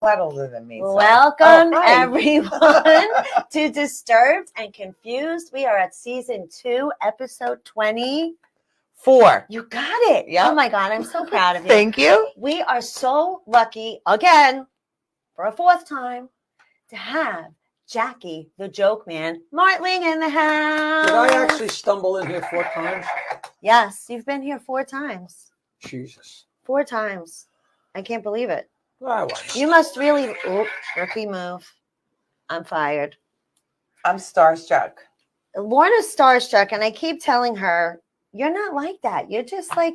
lot older than me. So. Welcome, everyone, to Disturbed and Confused. We are at season 2, episode 24. You got it. Yep. Oh, my God. I'm so proud of you. Thank you. We are so lucky, again, for a 4th time, to have Jackie, the joke man, Martling in the house. Did I actually stumble in here 4 times? Yes, you've been here 4 times. Jesus. 4 times. I can't believe it. You must really, rookie move. I'm fired. I'm starstruck. Lorna's starstruck, and I keep telling her, you're not like that. You're just like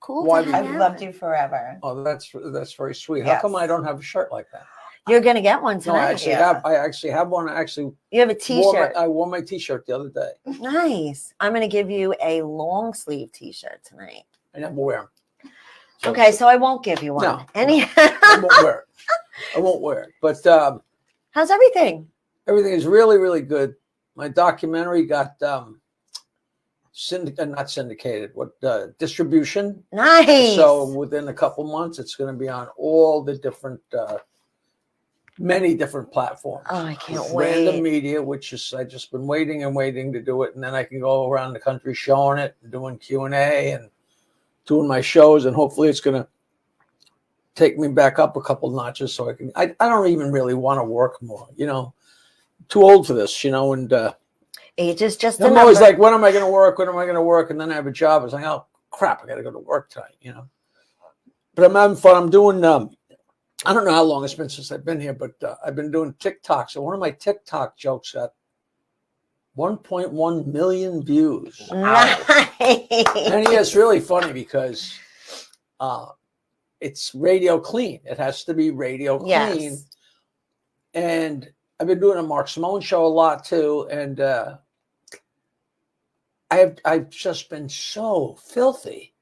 cool. Why to hang I've out loved with. you forever. Oh, that's very sweet. Yes. How come I don't have a shirt like that? You're gonna get one No, I tonight. actually have one. You have a T-shirt. I wore my T-shirt the other day. Nice. I'm gonna give you a long sleeve T-shirt tonight. I never wear them. Okay, so I won't give you one. No, Anyhow, I won't wear it. I won't wear it. But how's everything? everything is really, really good. My documentary got distribution. Nice. So within a couple months, it's going to be on all the different, many different platforms. Oh, I can't Random wait. Media, which is I just been waiting to do it, and then I can go around the country showing it, and doing Q&A, and doing my shows, and hopefully it's going to take me back up a couple notches so I can. I don't even really want to work more. Too old for this. And Age is just a I'm number. always like, when am I going to work? When am I going to work? And then I have a job. It's like, oh crap, I got to go to work tonight. But I'm having fun. I'm doing. I don't know how long it's been since I've been here, but I've been doing TikTok. So one of my TikTok jokes got 1.1 million views. Nice. And it's really funny because it's radio clean. It has to be radio clean. Yes. And I've been doing a Mark Simone show a lot too. And I've just been so filthy.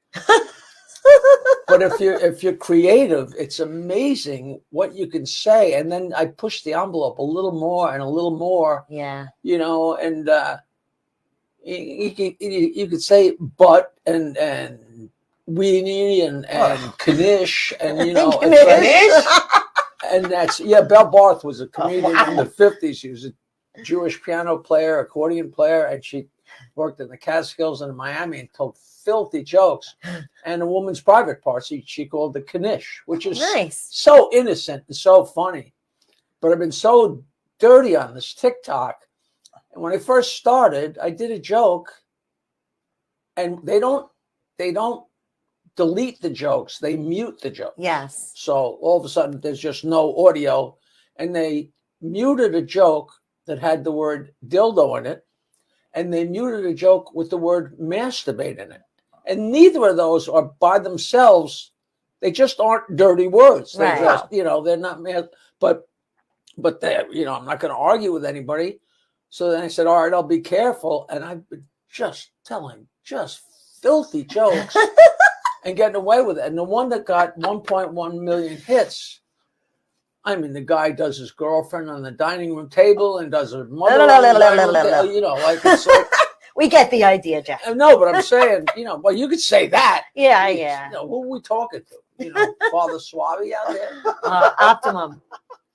But if you're creative, it's amazing what you can say. And then I push the envelope a little more and a little more. Yeah. And you could say but and weenie and knish and and that's Belle Barth was a comedian in the 50s. She was a Jewish piano player, accordion player, and she worked in the Catskills and in Miami and told filthy jokes. And a woman's private part she called the knish, which is nice. So innocent and so funny. But I've been so dirty on this TikTok. And when I first started, I did a joke, and they don't delete the jokes; they mute the joke. Yes. So all of a sudden, there's just no audio, and they muted a joke that had the word dildo in it, and they muted a joke with the word masturbate in it, and neither of those are by themselves. They just aren't dirty words. They just, they're not mad, but they, I'm not going to argue with anybody. So then I said, all right, I'll be careful. And I've been just telling filthy jokes and getting away with it. And the one that got 1.1 million hits, I mean, the guy does his girlfriend on the dining room table and does her mother on the dining room table, it's like. We get the idea, Jack. No, but I'm saying, well, you could say that. Yeah, Jeez, yeah. Who are we talking to? Father Suave out there? Optimum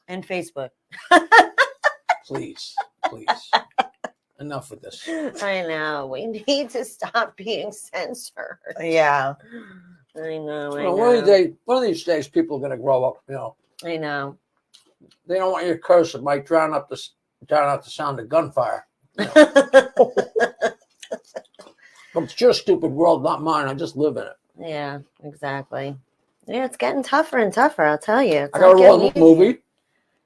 and Facebook. Please. Enough with this. I know. We need to stop being censored. Yeah. I know. One of these days, people are going to grow up. I know. They don't want you to curse. It might drown out the sound of gunfire. It's your stupid world, not mine. I just live in it. Yeah, exactly. Yeah, it's getting tougher and tougher. I'll tell you. I got a role in a movie.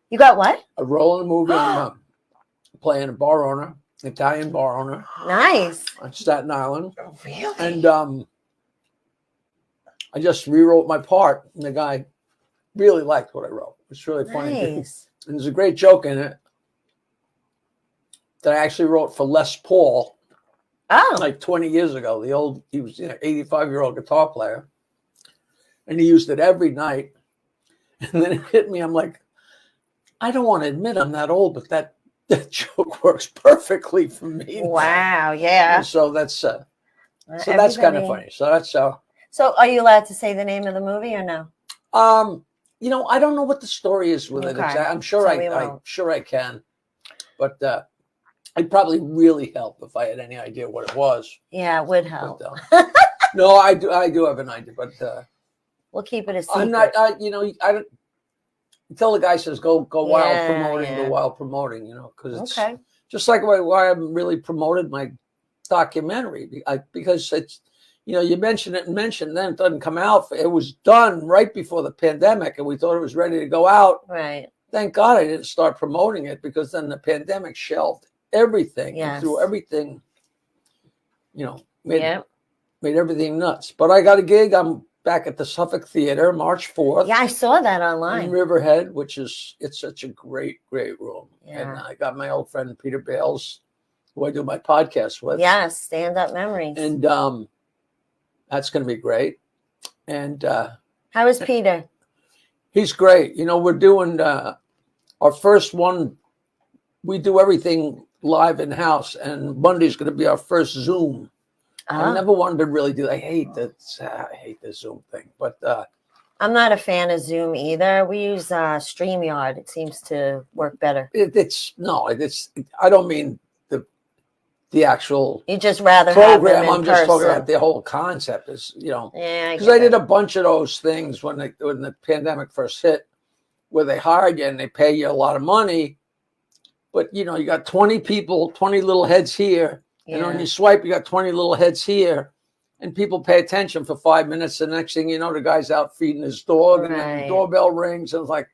You got what? A role in a movie. I'm playing a bar owner, Italian bar owner. Nice. On Staten Island. Oh, really? And I just rewrote my part, and the guy really liked what I wrote. It's really funny. Nice. And there's a great joke in it that I actually wrote for Les Paul. Oh. Like 20 years ago. He was 85-year-old guitar player. And he used it every night. And then it hit me. I'm like, I don't want to admit I'm that old, but that joke works perfectly for me. Wow, yeah. And so that's kind of funny. So that's So are you allowed to say the name of the movie or no? I don't know what the story is with it. Okay. I'm sure So we I'm won't. sure I can, but it'd probably really help if I had any idea what it was. Yeah, it would help. But, no, I do have an idea, but We'll keep it a secret. I'm not. I don't until the guy says go wild Yeah, promoting, yeah. go wild promoting. Because it's Okay. just like why I really promoted my documentary, because it's. You mention it and mention, then it doesn't come out. It was done right before the pandemic, and we thought it was ready to go out. Right. Thank God I didn't start promoting it, because then the pandemic shelved everything and threw everything, made everything nuts. But I got a gig. I'm back at the Suffolk Theater March 4th. Yeah, I saw that online. In Riverhead, it's such a great room. Yeah. And I got my old friend Peter Bales, who I do my podcast with. Yes, Stand Up Memories. And that's going to be great. And how is Peter? He's great. We're doing our first one. We do everything live in house, and Monday's going to be our first Zoom. I never wanted to really do. I hate the Zoom thing, but I'm not a fan of Zoom either. We use StreamYard. It seems to work better. I don't mean the actual. You just rather program. have them in I'm just talking person. about the whole concept is, Yeah, because I did a bunch of those things when the pandemic first hit, where they hired you and they pay you a lot of money, but you got 20 people, 20 little heads here, and when you swipe, you got 20 little heads here, and people pay attention for 5 minutes. The next thing you know, the guy's out feeding his dog, and then the doorbell rings, and it's like,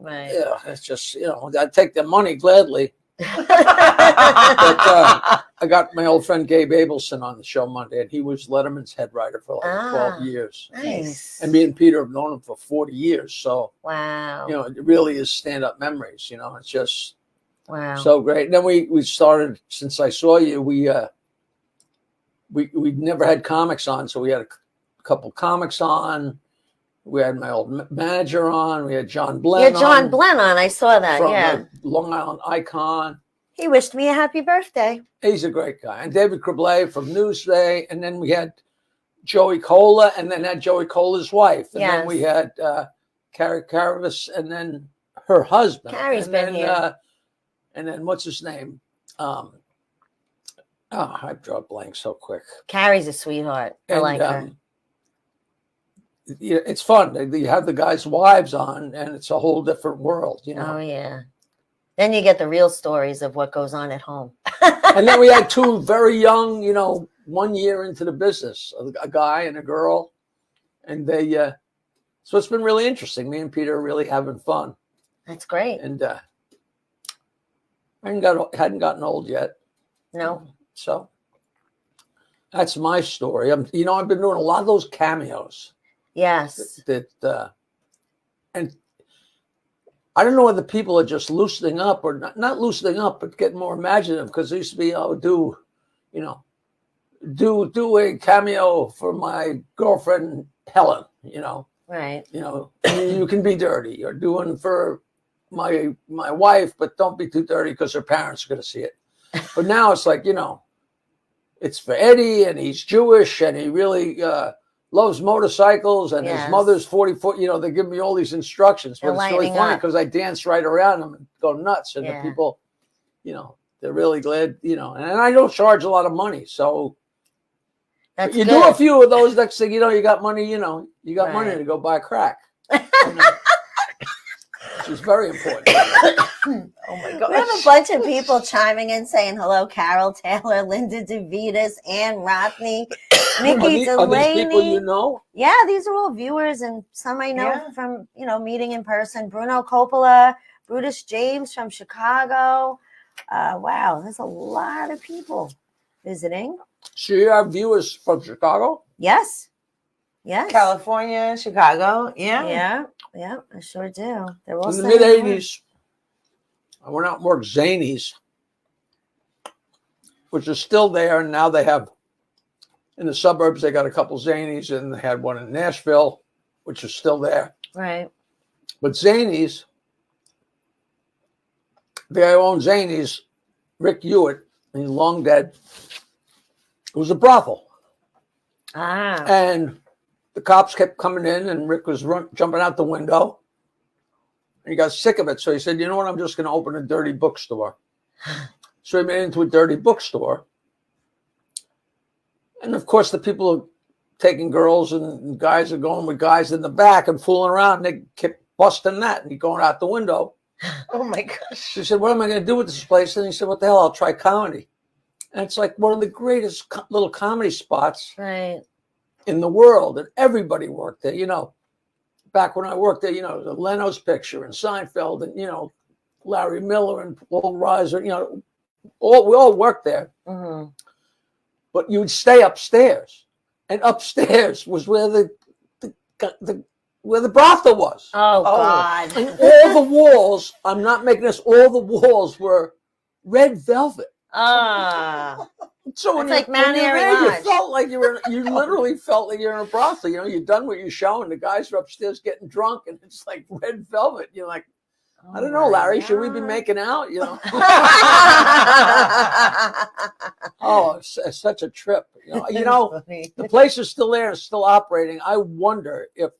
yeah, it's just I'd take the money gladly. But I got my old friend Gabe Abelson on the show Monday, and he was Letterman's head writer for like 12 years. Nice. And me and Peter have known him for 40 years. So, wow. It really is stand-up memories. It's just so great. And then we started, since I saw you, we never had comics on. So we had a couple comics on. We had my old manager on. We had John Blenn on. Yeah, John Blenn on. I saw that, from Long Island Icon. He wished me a happy birthday. He's a great guy. And David Criblet from Newsday. And then we had Joey Cola, and then had Joey Cola's wife. And then we had Carrie Caravis, and then her husband. Carrie's been here. And then what's his name? I draw a blank so quick. Carrie's a sweetheart. I like her. It's fun. You have the guys' wives on, and it's a whole different world, Oh, yeah. Then you get the real stories of what goes on at home. And then we had two very young, 1 year into the business, a guy and a girl. And they, so it's been really interesting. Me and Peter are really having fun. That's great. And I hadn't gotten old yet. No. So that's my story. I've been doing a lot of those cameos. Yes. And I don't know whether people are just loosening up or not loosening up, but getting more imaginative, because there used to be, do a cameo for my girlfriend, Helen, Right. You can be dirty. Or doing for my wife, but don't be too dirty because her parents are going to see it. But now it's like, it's for Eddie, and he's Jewish, and he really loves motorcycles, and his mother's 40-foot. They give me all these instructions, but it's really funny because I dance right around them and go nuts, and the people, they're really glad, and I don't charge a lot of money, so that's you good. do a few of those. Next thing you know, you got money. You got money to go buy crack, which is very important. Oh my God! We have a bunch of people chiming in saying hello. Carol Taylor, Linda DeVitas, Ann Rothney, Nikki Delaney. Are these people you know? Yeah, these are all viewers, and some I know from meeting in person. Bruno Coppola, Brutus James from Chicago. Wow, there's a lot of people visiting. So you have viewers from Chicago? Yes. Yes. California, Chicago. Yeah, I sure do. They're all in the mid-'80s. I went out and worked Zanies, which is still there, and now they have in the suburbs. They got a couple Zanies, and they had one in Nashville, which is still there. Right. But Zanies, the guy who owned Zanies, Rick Hewitt, he's long dead. It was a brothel. Ah. And the cops kept coming in, and Rick was jumping out the window. And he got sick of it. So he said, you know what? I'm just going to open a dirty bookstore. So he made it into a dirty bookstore. And of course, the people are taking girls and guys are going with guys in the back and fooling around. And they kept busting that and going out the window. Oh my gosh. She said, what am I going to do with this place? And he said, what the hell? I'll try comedy. And it's like one of the greatest little comedy spots Right. in the world. And everybody worked there. You know, back when I worked there, you know, the Leno's Picture and Seinfeld and, you know, Larry Miller and Paul Reiser, you know, we all worked there. Mm-hmm. But you would stay upstairs. And upstairs was where the brothel was. Oh, God. And all the walls, I'm not making this, all the walls were red velvet. Ah. So It's like Mount Airy you Lodge. felt like you literally felt like you're in a brothel. You know, you're done with your show and the guys are upstairs getting drunk and it's like red velvet. You're like, I don't know, Larry, should we be making out? You know? Oh, it's such a trip. You know, the place is still there and still operating. I wonder if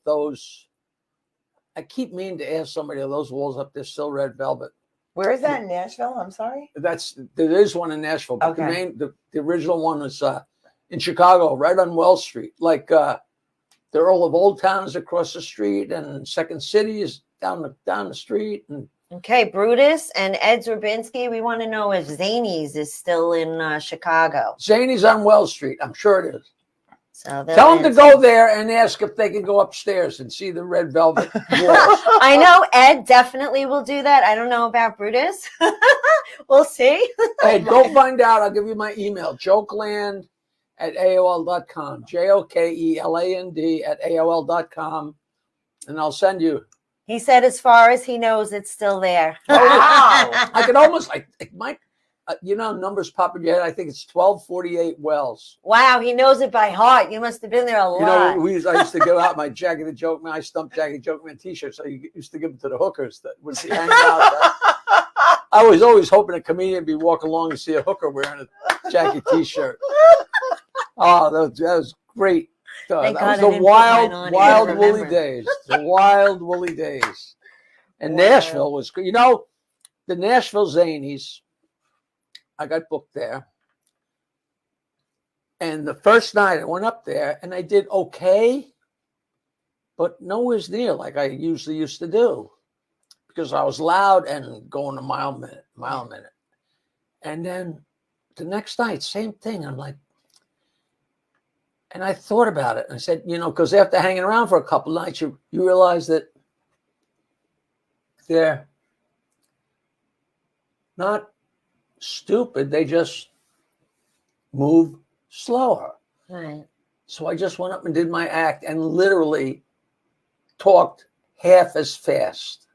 I keep meaning to ask somebody, are those walls up there still red velvet? Where is that in Nashville? I'm sorry. There is one in Nashville, but Okay. the original one is in Chicago, right on Wells Street. Like the Earl of Old Town is across the street, and Second City is down the street. And Okay, Brutus and Ed Zerbinski, we want to know if Zanies is still in Chicago. Zany's on Wells Street. I'm sure it is. So Tell them to go there and ask if they can go upstairs and see the red velvet walls. I know Ed definitely will do that. I don't know about Brutus. We'll see. Hey, go find out. I'll give you my email, jokeland@aol.com, jokeland@aol.com, and I'll send you. He said as far as he knows, it's still there. Wow. I could almost, it might, numbers pop in your head. I think it's 1248 Wells. Wow, he knows it by heart. You must have been there a lot. You know, I used to give out my Jackie the Joke Man, I stumped Jackie the Joke Man t-shirts. So you used to give them to the hookers that would be hanging out. I was always hoping a comedian would be walking along and see a hooker wearing a Jackie t-shirt. Oh, that was great. That was the wild woolly days. The wild woolly days. And Wow. Nashville was good. You know, the Nashville Zanies, I got booked there. And the first night I went up there and I did okay, but nowhere near like I usually used to do because I was loud and going a mile a minute. And then the next night, same thing. I'm like, and I thought about it and I said, because after hanging around for a couple of nights, you realize that they're not stupid. They just move slower. Right. So I just went up and did my act and literally talked half as fast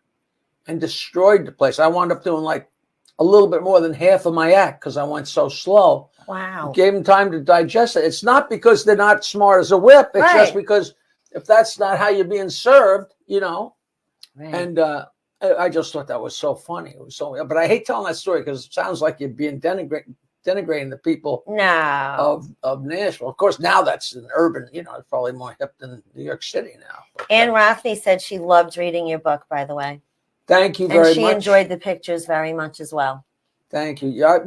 and destroyed the place. I wound up doing like a little bit more than half of my act because I went so slow. Wow. Gave them time to digest it. It's not because they're not smart as a whip. It's just because if that's not how you're being served, Right. And I just thought that was so funny. It was so, but I hate telling that story because it sounds like you're being denigrating the people No. of Nashville. Of course, now that's an urban, it's probably more hip than New York City now. But, Anne Rafney said she loved reading your book, by the way. thank you very much. And she enjoyed the pictures very much as well. Thank you. Yeah,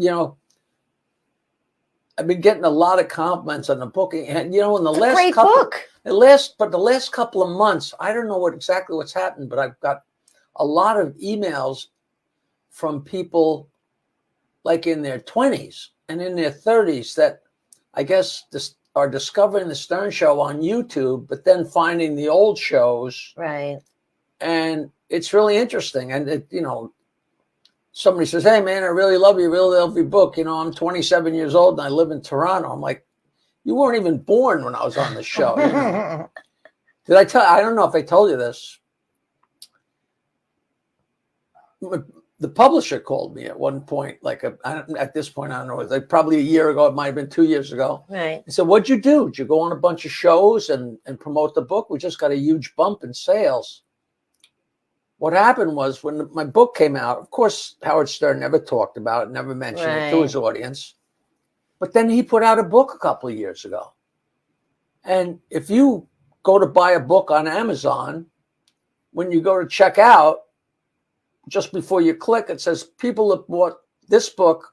I've been getting a lot of compliments on the book, and in the last Great couple, book. the last couple of months, I don't know exactly what's happened, but I've got a lot of emails from people like in their 20s and in their 30s that I guess are discovering the Stern Show on YouTube, but then finding the old shows. Right. And it's really interesting. And somebody says, hey man, I really love you, really love your book. I'm 27 years old and I live in Toronto. I'm like, you weren't even born when I was on the show. Did I I don't know if I told you this. The publisher called me at one point, at this point, I don't know, it was like probably a year ago. It might have been 2 years ago. Right. He said, what'd you do? Did you go on a bunch of shows and promote the book? We just got a huge bump in sales. What happened was when my book came out, of course, Howard Stern never talked about it, never mentioned it to his audience. But then he put out a book a couple of years ago. And if you go to buy a book on Amazon, when you go to check out, just before you click, it says people that bought this book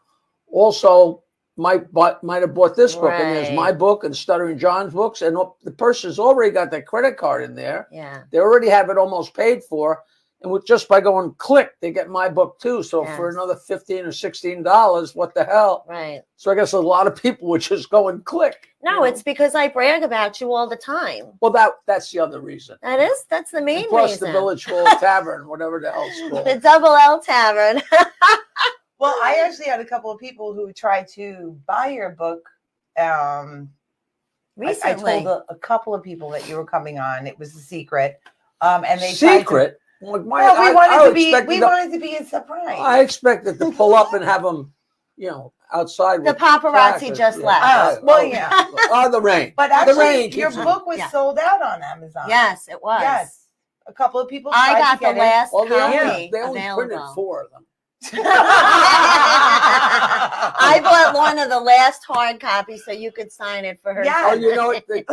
also might have bought this book, and there's my Right. book and Stuttering John's books, and the person's already got their credit card in there. Yeah. They already have it almost paid for, and with just by going click, they get my book too. So for Yes. another $15 or $16, what the hell? Right. So I guess a lot of people would just go and click. No, you know? it's because I brag about you all the time. Well, that's the other reason. That's the main And plus reason. the Village Hall Tavern, whatever the hell it's called. The Double L Tavern. Well, I actually had a couple of people who tried to buy your book. I Recently. told a couple of people that you were coming on. It was a secret. And they Secret. Like Well, we wanted to be a surprise. I expected to pull up and have them, outside. The with paparazzi traffic. just Yeah. left. Well, yeah. Oh, the rain. But The actually, rain your keeps on- book was Yeah. sold out on Amazon. Yes, it was. Yes. A couple of people I tried got to get the last Well, copy they only printed available. 4 of them. I bought one of the last hard copies so you could sign it for her. Yeah. Oh, you know what? The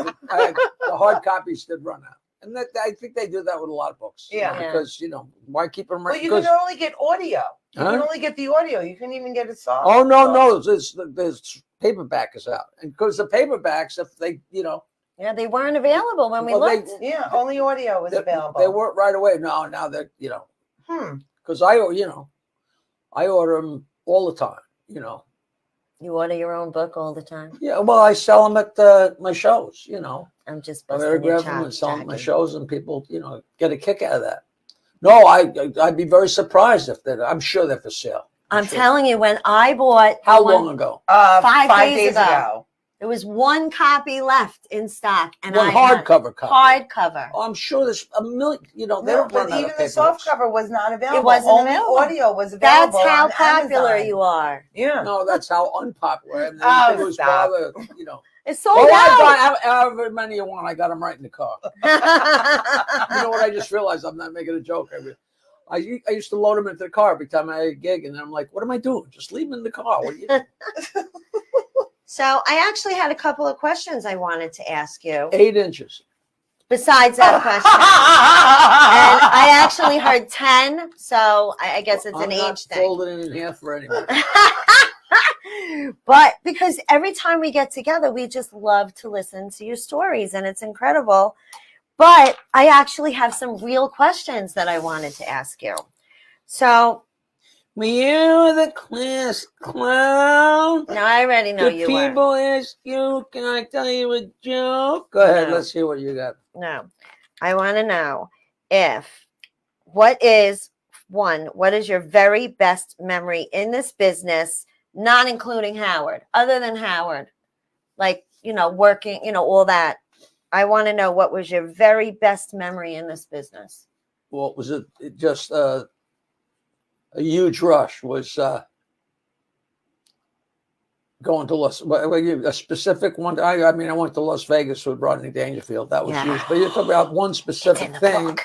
hard copies did run out. And I think they do that with a lot of books. Yeah. Because, why keep them? Well, you because, can only get audio. You Huh? can only get the audio. You couldn't even get a song. oh, no. There's paperback is out. And because the paperbacks, if they, Yeah, they weren't available when we Well, they- looked. Yeah, only audio was available. they weren't right away. No, now they're, because I order them all the time, You order your own book all the time. Yeah, well, I sell them at my shows, I'm just I busting your autograph them and chops, sell them at my Jackie. shows, and people, get a kick out of that. No, I'd be very surprised if I'm sure they're for sale. I'm sure. telling you, when I bought How one- long ago? 5 5 days days ago. ago. there was one copy left in stock, and One I had hardcover copy. hardcover. Oh, I'm sure there's a million. They No, don't but run out even of the paper soft books. cover was not available. wasn't Only available. audio was That's available. how on popular Amazon. you are. Yeah. No, that's how unpopular. I mean, Oh, it was stop. bother, It's sold Oh, I out. got however many you want. I got them right in the car. You know what? I just realized I'm not making a joke. I used to load them into the car every time I had a gig, and then I'm like, what am I doing? Just leave them in the car. What are you So I actually had a couple of questions I wanted to ask you 8 inches. besides that question. And I actually heard 10, so I guess it's I'm an not age thing. folding it in half for anybody. But because every time we get together, we just love to listen to your stories, and it's incredible. But I actually have some real questions that I wanted to ask you. So Meow the class clown. now I already know The you were. people ask you, can I tell you a joke? Go ahead, No. let's hear what you got. No, I want to know what is your very best memory in this business, not including Howard, other than Howard, like, working, all that. I want to know what was your very best memory in this business. Well, was it just a huge rush? Was going to a specific one? I mean, I went to Las Vegas with Rodney Dangerfield. That was Yeah. huge. But you're talking about one It's specific in the thing. book.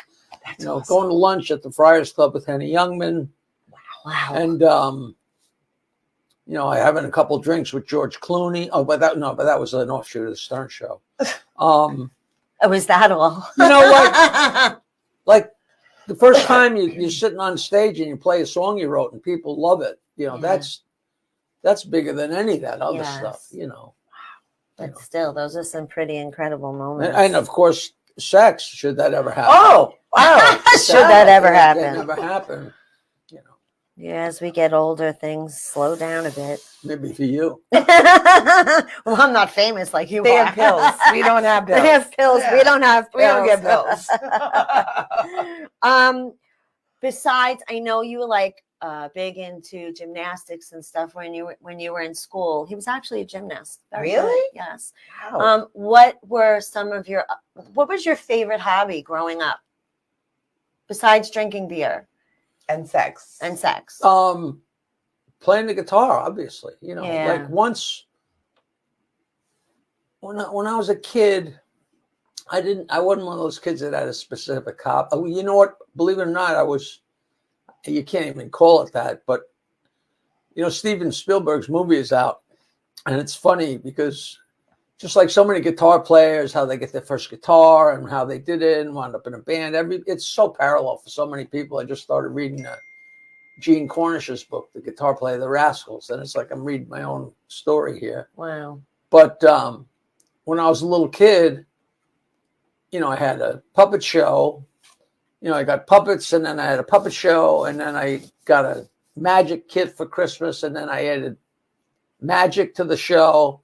That's Going to lunch at the Friars Club with Henny Youngman, Wow. and I having a couple drinks with George Clooney. Oh, but that was an offshoot of the Stern Show. Was that all? Like the first time you're sitting on stage and you play a song you wrote and people love it. Yeah. That's bigger than any of that other Yes. stuff. But still, those are some pretty incredible moments. And of course, sex. Should that ever happen? Oh, wow. Should that ever That happen? never happen. Yeah, as we get older, things slow down a bit. Maybe for you. Well, I'm not famous like you They are. have pills. We don't have pills. They have pills. Yeah. We don't have pills. We don't get pills. Besides, I know you were like big into gymnastics and stuff when you were in school. He was actually a gymnast. Very good. Really? Yes. Wow. What was your favorite hobby growing up? Besides drinking beer And sex. and sex. Playing the guitar, obviously. Yeah. Like once when I was a kid, I wasn't one of those kids that had a specific hobby. You know what? Believe it or not, you can't even call it that, but Steven Spielberg's movie is out, and it's funny because just like so many guitar players, how they get their first guitar and how they did it and wound up in a band. It's so parallel for so many people. I just started reading Gene Cornish's book, The Guitar Player of the Rascals. And it's like I'm reading my own story here. Wow. But when I was a little kid, I had a puppet show. I got puppets, and then I had a puppet show, and then I got a magic kit for Christmas, and then I added magic to the show,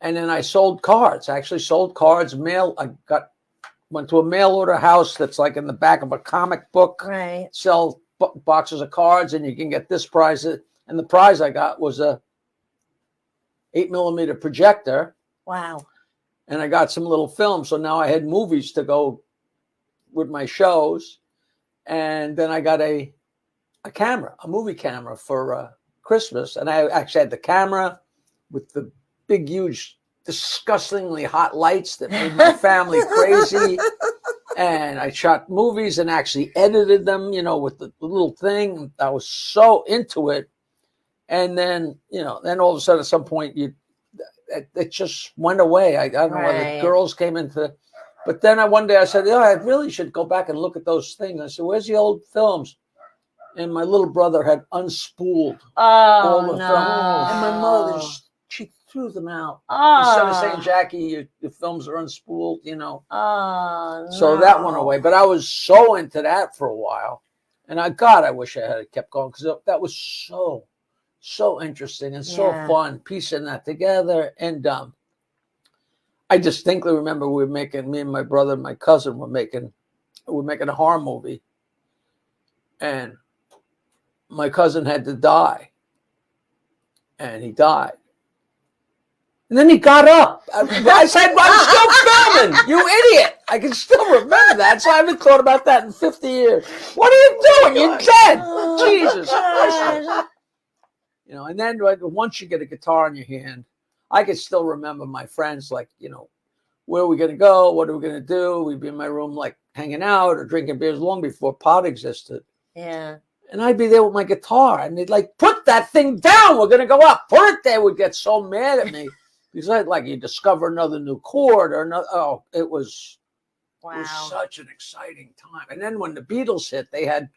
and then I sold cards. I actually sold cards, went to a mail order house that's like in the back of a comic book. Right. Sell boxes of cards, and you can get this prize. And the prize I got was a 8mm projector. Wow. And I got some little films. So now I had movies to go with my shows. And then I got a movie camera for Christmas. And I actually had the camera with the big, huge, disgustingly hot lights that made my family crazy. And I shot movies and actually edited them, with the little thing. I was so into it. And then, then all of a sudden at some point it just went away. I don't know whether girls came into, but then one day I said, I really should go back and look at those things. I said, where's the old films? And my little brother had unspooled all the films. And my mother, she threw them out. Instead of saying, Jackie, your films are unspooled, So that went away. But I was so into that for a while. And I wish I had kept going, because that was so interesting and so fun, piecing that together. And I distinctly remember me and my brother and my cousin were making a horror movie. And my cousin had to die. And he died. And then he got up. I said, I'm still filming, you idiot. I can still remember that. So I haven't thought about that in 50 years. What are you doing? You're dead. Jesus Christ. And then once you get a guitar in your hand, I can still remember my friends, like, where are we going to go? What are we going to do? We'd be in my room, like, hanging out or drinking beers long before pot existed. Yeah. And I'd be there with my guitar, and they'd like, put that thing down. We're going to go up. Put it there. Would get so mad at me because you discover another new chord or another. Oh, it was such an exciting time. And then when the Beatles hit, they had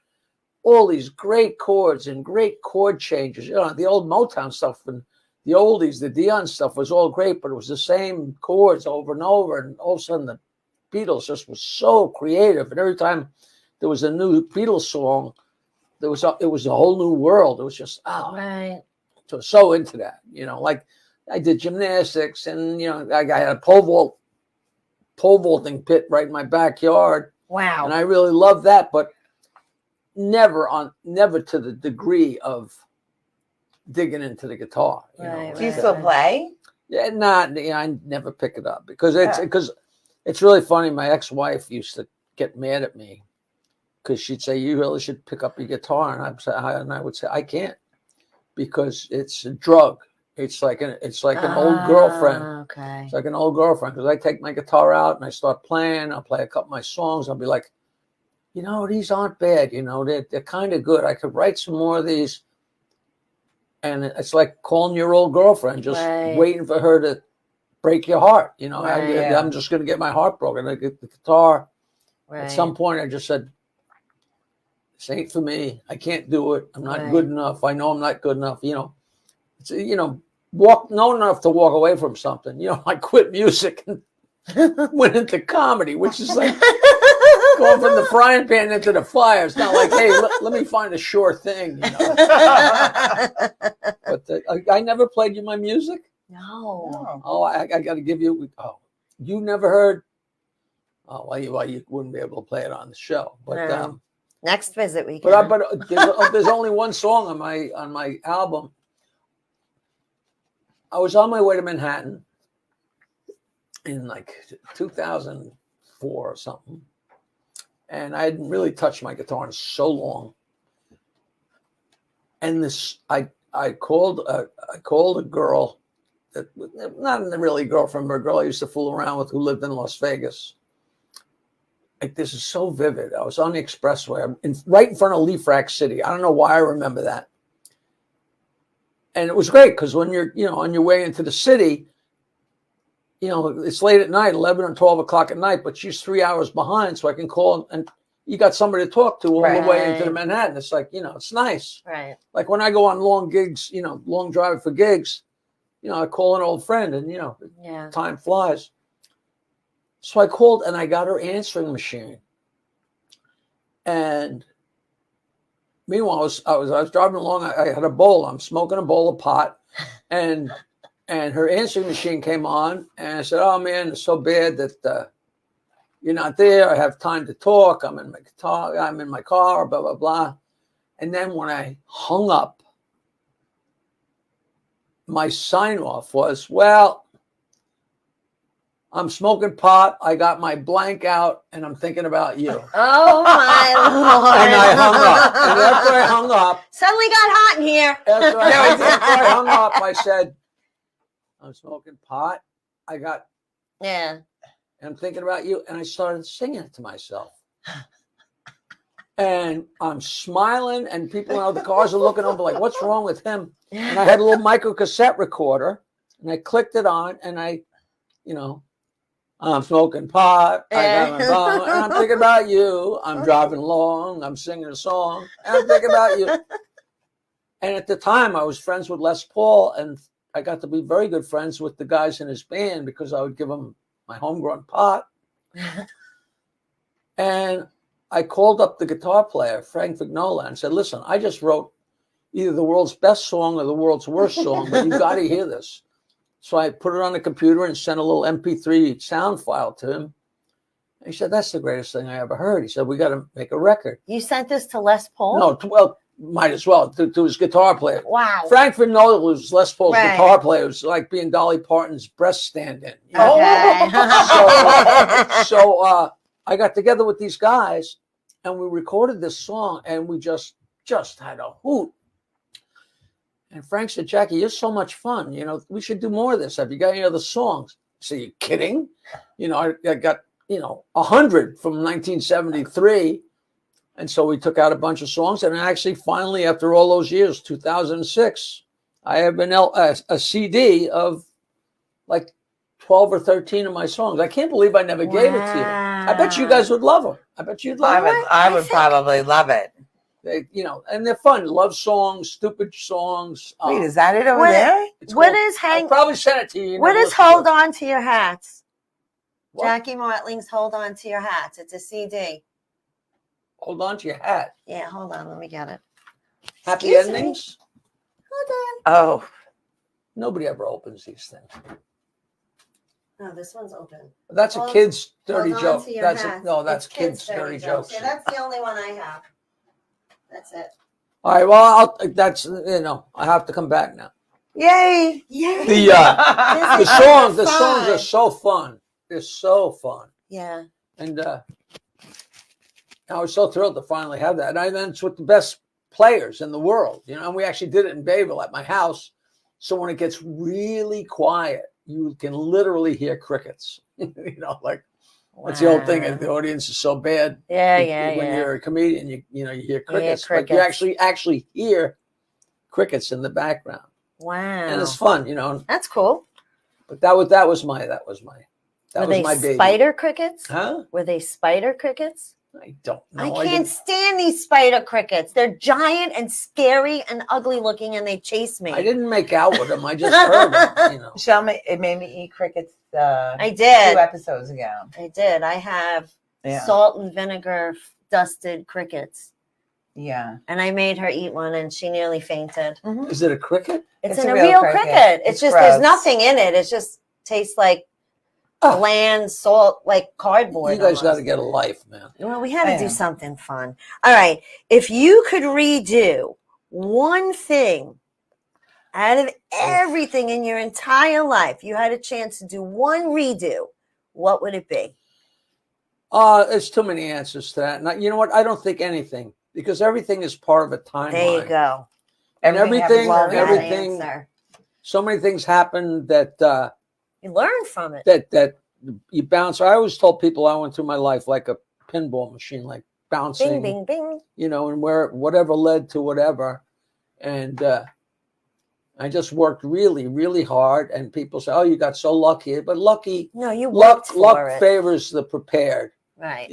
all these great chords and great chord changes. The old Motown stuff and the oldies, the Dion stuff was all great, but it was the same chords over and over. And all of a sudden, the Beatles just was so creative. And every time there was a new Beatles song, it was a whole new world. It was just, so into that. Like I did gymnastics, and I had a pole vaulting pit right in my backyard. Wow. And I really loved that, but never to the degree of digging into the guitar. Do you still play? Yeah, I never pick it up because it's really funny. My ex-wife used to get mad at me because she'd say, "You really should pick up your guitar," and I would say, "I can't," because it's a drug. It's like an old girlfriend. Okay. It's like an old girlfriend, because I take my guitar out and I start playing. I'll play a couple of my songs. I'll be like, these aren't bad. They're kind of good. I could write some more of these. And it's like calling your old girlfriend, just waiting for her to break your heart. I'm just going to get my heart broken. I get the guitar. Right. At some point, I just said, this ain't for me. I can't do it. I'm not good enough. I know I'm not good enough. It's, know enough to walk away from something. I quit music and went into comedy, which is like going from the frying pan into the fire. It's not like, hey, let me find a sure thing. But I never played you my music. No. Oh, I got to give you. Oh, you never heard. Oh, well, you wouldn't be able to play it on the show. But no. Next visit we can. But there's only one song on my album. I was on my way to Manhattan in like 2004 or something, and I hadn't really touched my guitar in so long. And I called a girl that, not really a girlfriend, but a girl I used to fool around with who lived in Las Vegas. Like, this is so vivid. I was on the expressway, right in front of Leaf Rack City. I don't know why I remember that. And it was great because when you're, on your way into the city, it's late at night, 11 or 12 o'clock at night, but she's 3 hours behind. So I can call and, you got somebody to talk to all the way into the Right. Manhattan. It's like, you know, it's nice. Right. Like when I go on long gigs, you know, long drive for gigs, you know, I call an old friend and, you know, Yeah. time flies. So I called and I got her answering machine. And meanwhile, I was driving along. I had a bowl. I'm smoking a bowl of pot, and her answering machine came on, and I said, "Oh man, it's so bad that you're not there. I have time to talk. I'm in my car. Blah blah blah." And then when I hung up, my sign off was, "Well, I'm smoking pot. I got my blank out, and I'm thinking about you." Oh my Lord. And I hung up. And after I hung up, Suddenly got hot in here. after I hung up, I said, "I'm smoking pot. Yeah. I'm thinking about you." And I started singing it to myself. And I'm smiling, and people in the cars are looking over like, "What's wrong with him?" And I had a little micro cassette recorder, and I clicked it on, and you know, I'm smoking pot. I got my bong, and I'm thinking about you. I'm driving along. I'm singing a song, and I'm thinking about you. And at the time, I was friends with Les Paul, and I got to be very good friends with the guys in his band because I would give them my homegrown pot. And I called up the guitar player, Frank Vignola, and said, "Listen, I just wrote either the world's best song or the world's worst song, but you got to hear this." So I put it on the computer and sent a little MP3 sound file to him. And he said, "That's the greatest thing I ever heard." He said, "We got to make a record." You sent this to Les Paul? No, well, might as well, to his guitar player. Wow. Frank Vignola was Les Paul's Right. guitar player. It was like being Dolly Parton's breast stand-in. You know? Okay. So I got together with these guys, and we recorded this song, and we just had a hoot. And Frank said, "Jackie, you're so much fun. You know, we should do more of this. Have you got any other songs?" I said, "You kidding? You know, I got, 100 from 1973." And so we took out a bunch of songs. And actually, finally, after all those years, 2006, I have a CD of like 12 or 13 of my songs. I can't believe I never gave it to you. I bet you guys would love them. I bet you'd love them. I would probably love it. They, and they're fun. Love songs, stupid songs. Wait, is that it over what- there? What is hang? I'll probably send it to you. What is Hold On to Your Hats? What? Jackie Martling's Hold On to Your Hats. It's a CD. Hold on to your hat. Yeah, hold on. Let me get it. Happy Excuse me. endings. Hold Oh, Nobody ever opens these things. on. No, this one's open. That's a kid's dirty Hold on joke. to your That's hats. that's It's kids' dirty jokes. Yeah, that's the only one I have. That's it. All right. Well, I have to come back now. yay! Yeah. The songs are so fun. They're so fun. Yeah. And I was so thrilled to finally have that. And then it's with the best players in the world, and we actually did it in Bayville at my house. So when it gets really quiet, you can literally hear crickets. Like what's the old thing? The audience is so bad. Yeah. When you're a comedian, you hear crickets, but you crickets. actually hear crickets in the background, Wow. and it's fun, That's cool. But that was my Were they baby. spider crickets? Huh? Were they spider crickets? I don't know. I can't stand these spider crickets. They're giant and scary and ugly looking, and they chase me. I didn't make out with them. I just heard them. Michelle, it made me eat crickets. I did. 2 episodes ago. I did. I have Yeah. salt and vinegar dusted crickets, Yeah. and I made her eat one, and she nearly fainted. Is it a cricket? It's It's in a a real real cricket. cricket. It's It's just gross. there's nothing in it. It just tastes like Oh. bland salt, like cardboard. You guys got to almost. get a life, man. Well, we had to I do know. something fun. All right. If you could redo one thing out of everything in your entire life, you had a chance to do one redo, what would it be? There's too many answers to that. And you know what? I don't think anything, because everything is part of a timeline. There you go. And everything, Love that everything. answer. So many things happen that You learn from it. that you bounce. I always told people I went through my life like a pinball machine, like bouncing, Bing, bing, bing. and where whatever led to whatever. And I just worked really, really hard. And people say, "Oh, you got so lucky," but No, you worked luck for it. favors the prepared. Right.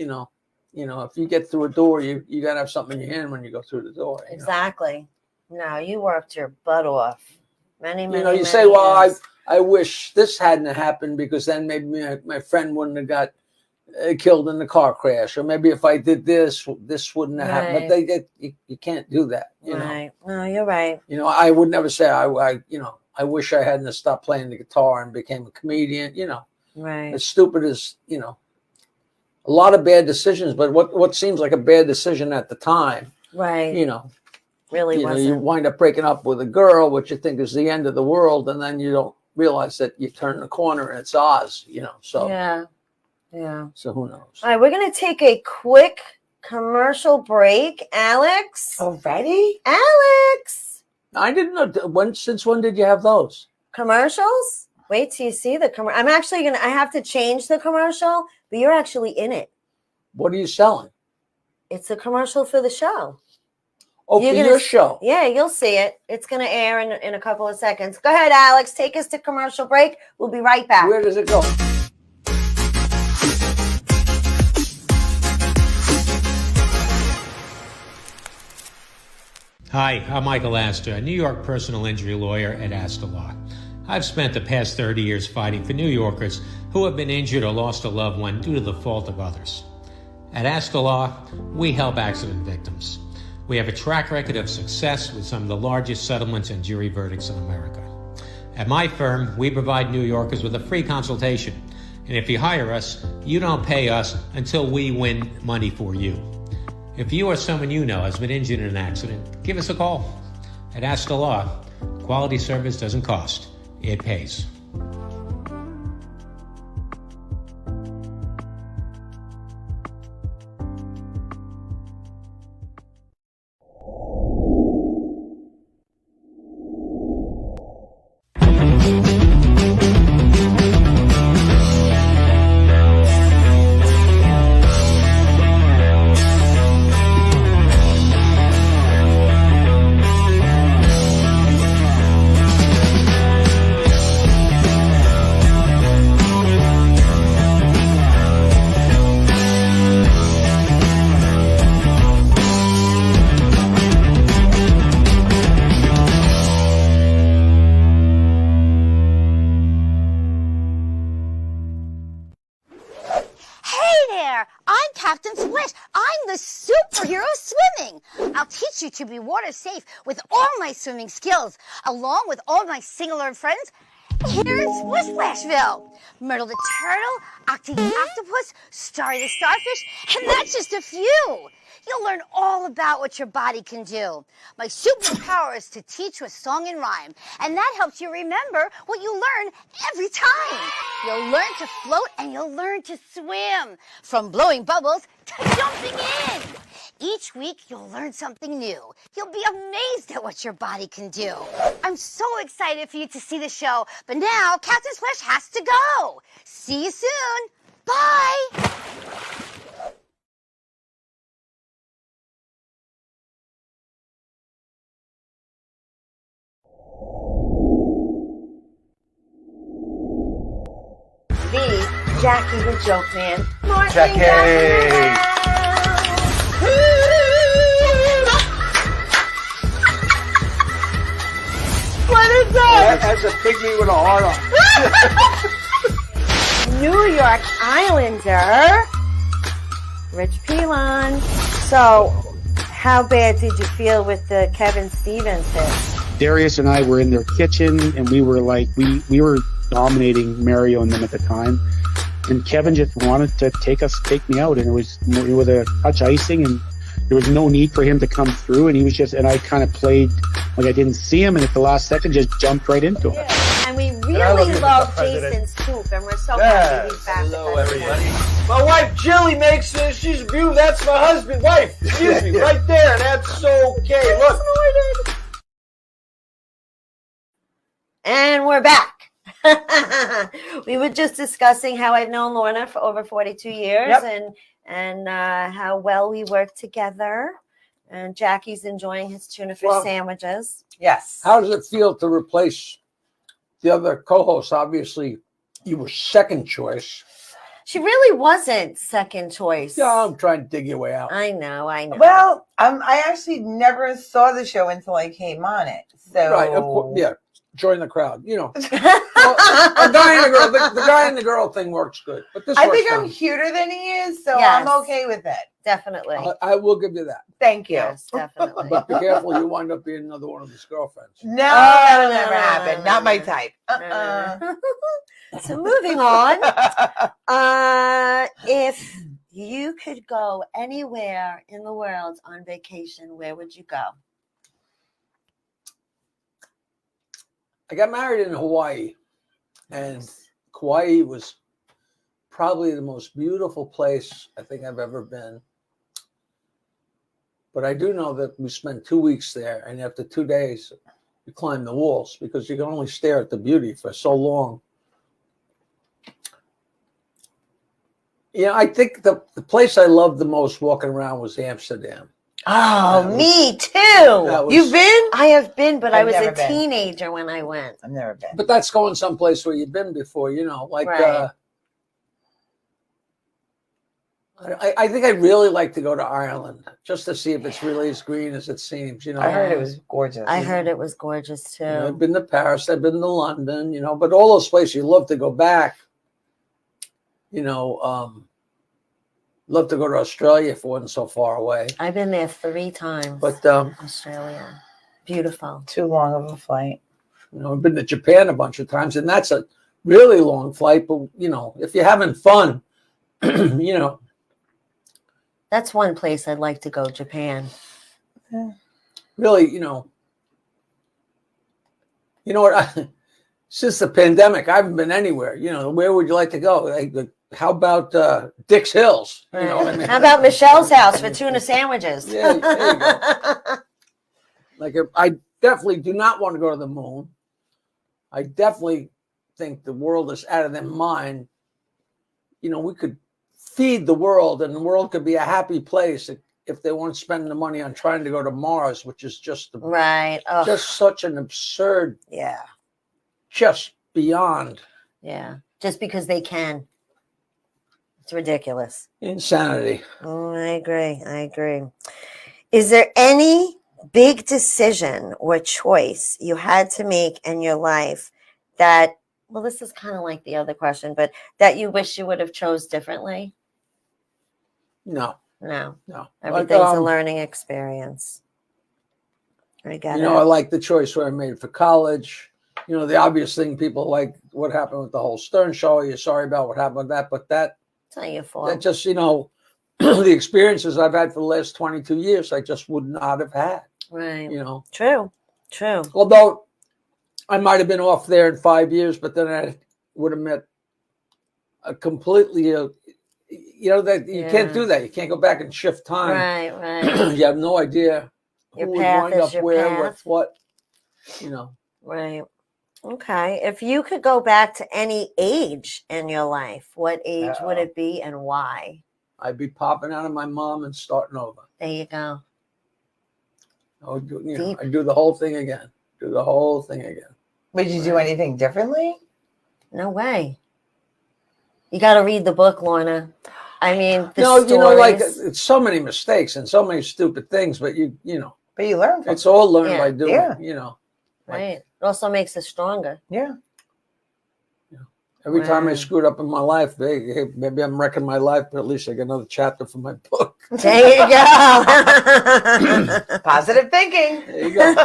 if you get through a door, you got to have something in your hand when you go through the door. Exactly. No, you worked your butt off. Many, You many say, well, years. I wish this hadn't happened because then maybe my friend wouldn't have got killed in the car crash, or maybe if I did this wouldn't have happened. But you can't do that. Right. No, you're right. I would never say I wish I hadn't stopped playing the guitar and became a comedian. Right. As stupid as a lot of bad decisions, but what seems like a bad decision at the time, right? Really wasn't. You wind up breaking up with a girl, which you think is the end of the world, and then you don't realize that you turn the corner and it's Oz. So yeah. So who knows? All right, we're gonna take a quick commercial break. Alex. Already? Alex. I didn't know. Since when did you have those commercials? Wait till you see the commercial. I'm actually I have to change the commercial, but you're actually in it. What are you selling? It's a commercial for the show. Oh, for your show? Yeah, you'll see it. It's going to air in a couple of seconds. Go ahead, Alex. Take us to commercial break. We'll be right back. Where does it go? Hi, I'm Michael Astor, a New York personal injury lawyer at Astor Law. I've spent the past 30 years fighting for New Yorkers who have been injured or lost a loved one due to the fault of others. At Astor Law, we help accident victims. We have a track record of success with some of the largest settlements and jury verdicts in America. At my firm, we provide New Yorkers with a free consultation. And if you hire us, you don't pay us until we win money for you. If you or someone you know has been injured in an accident, give us a call. At Astor Law, quality service doesn't cost. It pays. I'll teach you to be water safe with all my swimming skills, along with all my sing-along friends here in Splish Splashville. Myrtle the turtle, Octi the octopus, Starry the starfish, and that's just a few. You'll learn all about what your body can do. My superpower is to teach with song and rhyme, and that helps you remember what you learn every time. You'll learn to float and you'll learn to swim, from blowing bubbles to jumping in. Each week, you'll learn something new. You'll be amazed at what your body can do. I'm so excited for you to see the show, but now Captain Splash has to go. See you soon. Bye. The Jackie the Joke Man. Martling Jackie. What is that? That's a pygmy with a heart on. New York Islander, Rich Pilon. So, how bad did you feel with the Kevin Stevens hit? Darius and I were in their kitchen, and we were like, we were dominating Mario and them at the time. And Kevin just wanted to take me out, and it was with a touch icing, and there was no need for him to come through, and he was just, and I kind of played like I didn't see him, and at the last second just jumped right into him. Yeah. And we really love Jason's soup, and we're so happy he's back. Hello, everybody. My wife Jilly makes this. She's beautiful. That's my husband. Wife, excuse me, right there. That's okay. Look. And we're back. We were just discussing how I've known Lorna for over 42 years, Yep. and how well we work together. And Jackie's enjoying his tuna fish sandwiches. Yes. How does it feel to replace the other co-host? Obviously, you were second choice. She really wasn't second choice. Yeah, I'm trying to dig your way out. I know. Well, I actually never saw the show until I came on it. So Right, of course, yeah. Join the crowd, you know. Well, a guy and a girl. The guy and the girl thing works good, but this I works think I'm fine. cuter than he is, so Yes. I'm okay with it. Definitely. I will give you that. Thank you. Yes, definitely. But be careful, you wind up being another one of his girlfriends. No, that'll never no, happen. no, Not my no. type. So moving on. If you could go anywhere in the world on vacation, where would you go? I got married in Hawaii, and Kauai was probably the most beautiful place I think I've ever been. But I do know that we spent 2 weeks there, and after 2 days, you climb the walls because you can only stare at the beauty for so long. Yeah, I think the place I loved the most walking around was Amsterdam. Oh, me was- too. You've been? I have been, but I I've was never a been. teenager when I went. I've never been. But that's going someplace where you've been before, you know, like Right. I think I'd really like to go to Ireland just to see if it's really as green as it seems, you know. I heard it was gorgeous. I heard it was gorgeous too. You know, I've been to Paris, I've been to London, you know, but all those places you love to go back. You know, love to go to Australia if it wasn't so far away. I've been there 3 times. But Australia, beautiful. Too long of a flight. you know, I've been to Japan a bunch of times, and that's a really long flight. But you know, if you're having fun, you know, That's one place I'd like to go, Japan. really, you know what? Since the pandemic, I haven't been anywhere. You know, where would you like to go? Like, how about Dick's Hills? You know what I mean? How about Michelle's house for tuna sandwiches? Yeah, there you go. Like, I definitely do not want to go to the moon. I definitely think the world is out of their mind. You know, we could feed the world, and the world could be a happy place if they weren't spending the money on trying to go to Mars, which is just Right. Oh, just such an absurd, yeah. just beyond Yeah. Just because they can. It's ridiculous. insanity. Oh, I agree. Is there any big decision or choice you had to make in your life that, well, this is kind of like the other question, but that you wish you would have chose differently? No. No. Like, Everything's a learning experience. I get you it. know, I like the choice where I made for college. You know, the obvious thing people like what happened with the whole Stern show. You're sorry about what happened with that, but that It's not your fault. that just, you know, the experiences I've had for the last 22 years, I just would not have had. Right. You know, True. although I might have been off there in 5 years, but then I would have met a completely, you know, that you can't do that. You can't go back and shift time. Right. You have no idea Your who would path wind is up your where path. with what, you know. Right. Okay. If you could go back to any age in your life, what age would it be and why? I'd be popping out of my mom and starting over. There you go. I would do, you know, I'd do the whole thing again. Would you do anything differently? No way. You got to read the book, Lorna. I mean, the No, stories. you know, like it's so many mistakes and so many stupid things, but you know, But you learn from it's all learned Yeah. by doing. Yeah. You know, like, Right. It also makes us stronger. Yeah. every time I Wow. screwed up in my life, hey, maybe I'm wrecking my life, but at least I get another chapter for my book. There you go. Positive thinking. There you go.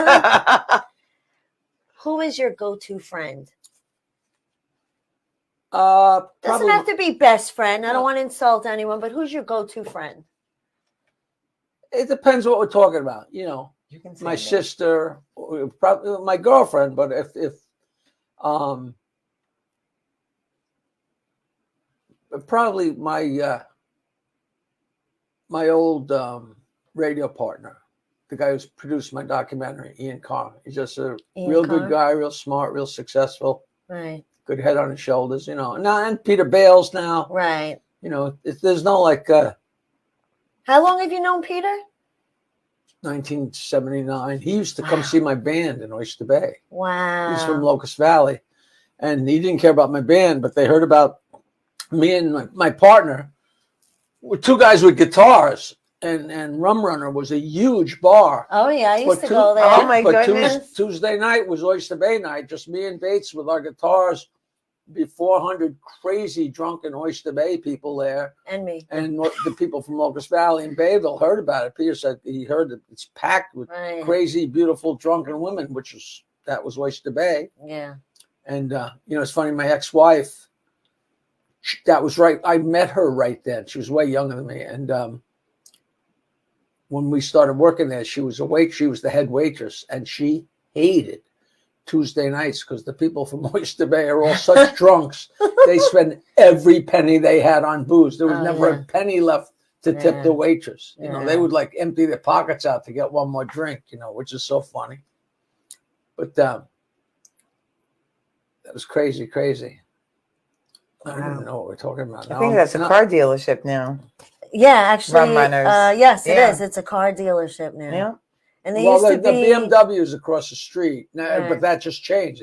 Who is your go-to friend? Probably, Doesn't have to be best friend. I No. don't want to insult anyone, but who's your go-to friend? it depends what we're talking about. You know, You can say my that. sister, or probably my girlfriend, but if probably my my old radio partner, the guy who's produced my documentary, Ian Carr. He's just a Ian real Carr? good guy, real smart, real successful, Right. good head on his shoulders, you know. And Peter Bales now, Right. you know, there's no like How long have you known Peter? 1979. He used to come see my band in Oyster Bay. Wow. He's from Locust Valley, and he didn't care about my band, but they heard about me and my partner were two guys with guitars, and Rum Runner was a huge bar. Oh yeah, I used But to go there. Oh my but goodness. Tuesday night was Oyster Bay night, just me and Bates with our guitars. Be 400 crazy drunken Oyster Bay people there, And me. and the people from Locust Valley and Bayville heard about it. Peter said he heard that it's packed with Right. crazy, beautiful, drunken women, that was Oyster Bay. Yeah. And it's funny. My ex-wife, that was right. I met her right then. She was way younger than me, and when we started working there, she was the head waitress, and she hated Tuesday nights because the people from Oyster Bay are all such drunks. They spend every penny they had on booze. There was never a penny left to tip the waitress. They would like empty their pockets out to get one more drink, which is so funny. But that was crazy. I don't even know what we're talking about now. I think that's a car dealership now. Yeah, actually, Rum Runners. yes, it is. It's a car dealership now. Yeah. And they used to the be BMW is across the street now, Right. but that just changed.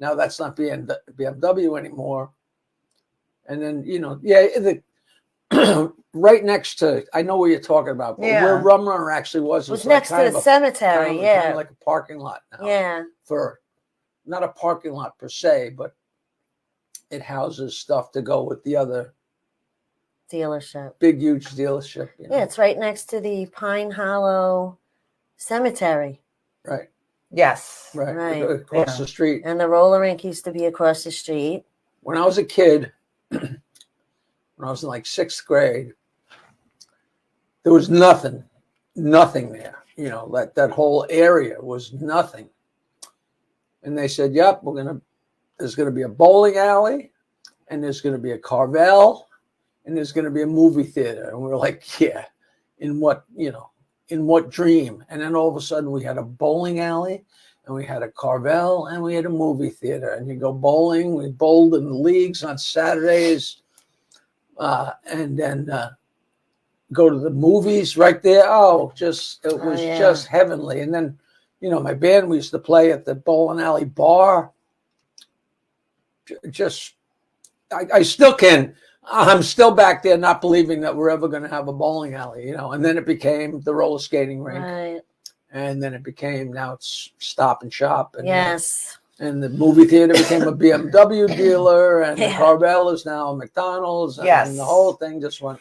Now that's not BMW anymore. And then right next to, I know what you're talking about, but where Rum Runner actually was was like next to the cemetery. kind of like a parking lot now. Yeah. For not a parking lot per se, but it houses stuff to go with the other Dealership. big, huge dealership. Yeah, it's right next to the Pine Hollow Cemetery. Right. Yes. Right. Across the street. And the roller rink used to be across the street. When I was a kid, when I was in like 6th grade, there was nothing there. That whole area was nothing. And they said, "Yep, there's gonna be a bowling alley, and there's gonna be a Carvel, and there's gonna be a movie theater." And we were like, "Yeah, in what dream?" And then all of a sudden, we had a bowling alley, and we had a Carvel, and we had a movie theater. And you go bowling. We bowled in the leagues on Saturdays, and then go to the movies right there. It was just heavenly. And then, my band, we used to play at the bowling alley bar. I still can. I'm still back there not believing that we're ever going to have a bowling alley, and then it became the roller skating rink. Right. And then it became, now it's Stop and Shop. And Yes. And the movie theater became a BMW dealer, and the Carvel is now a McDonald's. And the whole thing just went